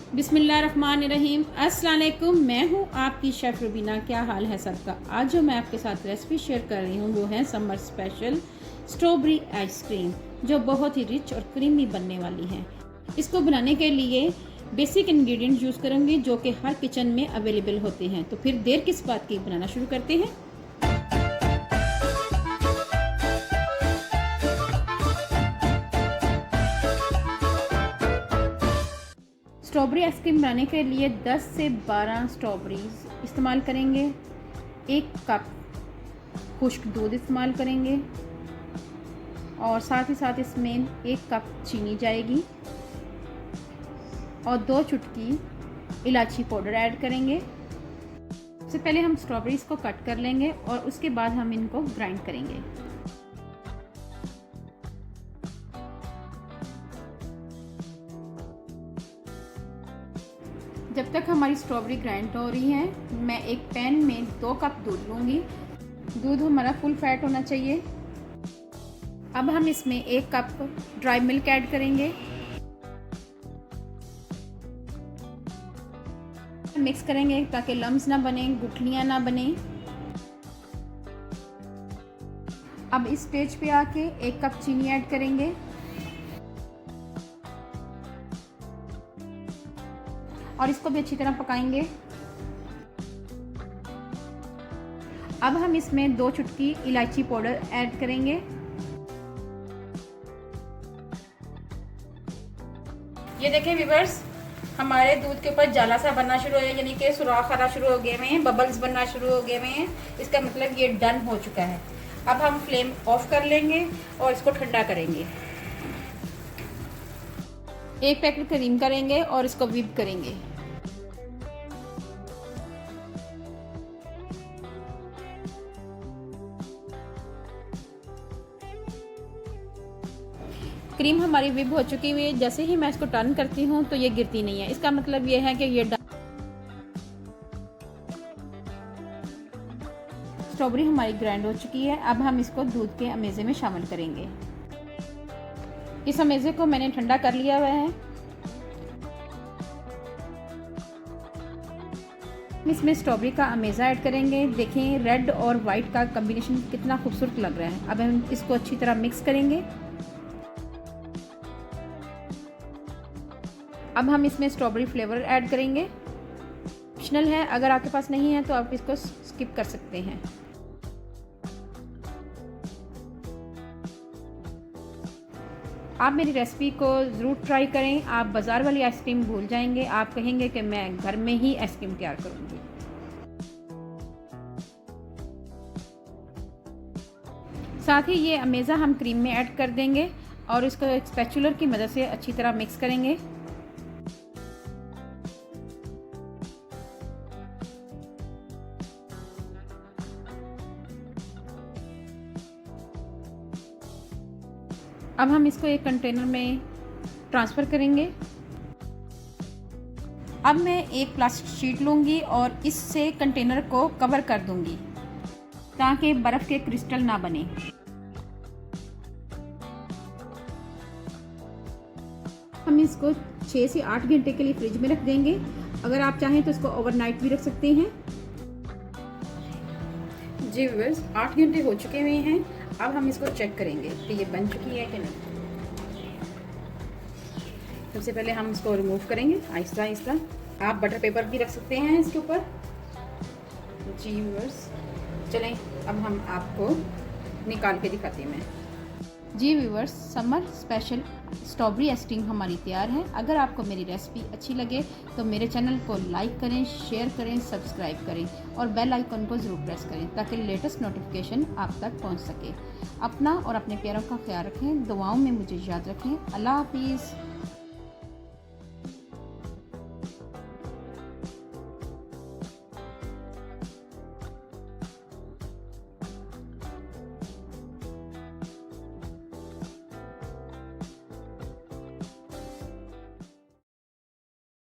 बिस्मिल्लाहिर्रहमानिर्रहीम। अस्सलाम वालेकुम। मैं हूँ आपकी शेफ़ रुबीना। क्या हाल है सबका? आज जो मैं आपके साथ रेसिपी शेयर कर रही हूँ वो है समर स्पेशल स्ट्रॉबेरी आइसक्रीम, जो बहुत ही रिच और क्रीमी बनने वाली है। इसको बनाने के लिए बेसिक इंग्रेडिएंट यूज़ करूँगी जो कि हर किचन में अवेलेबल होते हैं। तो फिर देर किस बात की, बनाना शुरू करते हैं। स्ट्रॉबेरी आइसक्रीम बनाने के लिए 10 से 12 स्ट्रॉबेरीज इस्तेमाल करेंगे। 1 कप खुश्क दूध इस्तेमाल करेंगे और साथ ही साथ इसमें 1 कप चीनी जाएगी और 2 चुटकी इलायची पाउडर ऐड करेंगे। सबसे पहले हम स्ट्रॉबेरीज को कट कर लेंगे और उसके बाद हम इनको ग्राइंड करेंगे। जब तक हमारी स्ट्रॉबेरी ग्राइंड हो रही है, मैं एक पैन में 2 कप दूध लूँगी। दूध हमारा फुल फैट होना चाहिए। अब हम इसमें 1 कप ड्राई मिल्क ऐड करेंगे। मिक्स करेंगे ताकि लम्स ना बने, गुठलियाँ ना बने। अब इस स्टेज पे आके 1 कप चीनी ऐड करेंगे। और इसको भी अच्छी तरह पकाएंगे। अब हम इसमें 2 चुटकी इलायची पाउडर ऐड करेंगे। ये देखें व्यूअर्स, हमारे दूध के ऊपर जाला सा बनना शुरू हो गया, यानी कि सुराख आना शुरू हो गए हैं, बबल्स बनना शुरू हो गए हैं। इसका मतलब ये डन हो चुका है। अब हम फ्लेम ऑफ कर लेंगे और इसको ठंडा करेंगे। 1 पैकेट क्रीम करेंगे और इसको व्हिप करेंगे। क्रीम हमारी व्हिप हो चुकी हुई है। जैसे ही मैं इसको टर्न करती हूँ तो ये गिरती नहीं है। इसका मतलब ये है कि ये स्ट्रॉबेरी हमारी ग्राइंड हो चुकी है। अब हम इसको दूध के अमेज़े में शामिल करेंगे। इस अमेज़े को मैंने ठंडा कर लिया हुआ है। इसमें स्ट्रॉबेरी का अमेज़ा ऐड करेंगे। देखें रेड और वाइट का कॉम्बिनेशन कितना खूबसूरत लग रहा है। अब हम इसको अच्छी तरह मिक्स करेंगे। अब हम इसमें स्ट्रॉबेरी फ्लेवर ऐड करेंगे। ऑप्शनल है, अगर आपके पास नहीं है तो आप इसको स्किप कर सकते हैं। आप मेरी रेसिपी को ज़रूर ट्राई करें। आप बाज़ार वाली आइसक्रीम भूल जाएंगे। आप कहेंगे कि मैं घर में ही आइसक्रीम तैयार करूँगी। साथ ही ये अमेज़ा हम क्रीम में ऐड कर देंगे और इसको एक स्पैचुलर की मदद से अच्छी तरह मिक्स करेंगे। अब हम इसको एक कंटेनर में ट्रांसफ़र करेंगे। अब मैं एक प्लास्टिक शीट लूँगी और इससे कंटेनर को कवर कर दूँगी ताकि बर्फ़ के क्रिस्टल ना बने। हम इसको 6 से 8 घंटे के लिए फ्रिज में रख देंगे। अगर आप चाहें तो इसको ओवरनाइट भी रख सकते हैं। जी व्यूअर्स, 8 घंटे हो चुके हुए हैं। अब हम इसको चेक करेंगे कि ये बन चुकी है कि नहीं। सबसे पहले हम इसको रिमूव करेंगे आहिस्ता आहिस्ता। आप बटर पेपर भी रख सकते हैं इसके ऊपर। जी व्यूअर्स, चलें अब हम आपको निकाल के दिखाती हूँ मैं। जी viewers, summer special strawberry ice cream हमारी तैयार है। अगर आपको मेरी रेसिपी अच्छी लगे तो मेरे चैनल को लाइक करें, शेयर करें, सब्सक्राइब करें और बेल आइकन को ज़रूर प्रेस करें ताकि लेटेस्ट नोटिफिकेशन आप तक पहुंच सके। अपना और अपने प्यारों का ख्याल रखें। दुआओं में मुझे याद रखें। अल्लाह हाफिज़।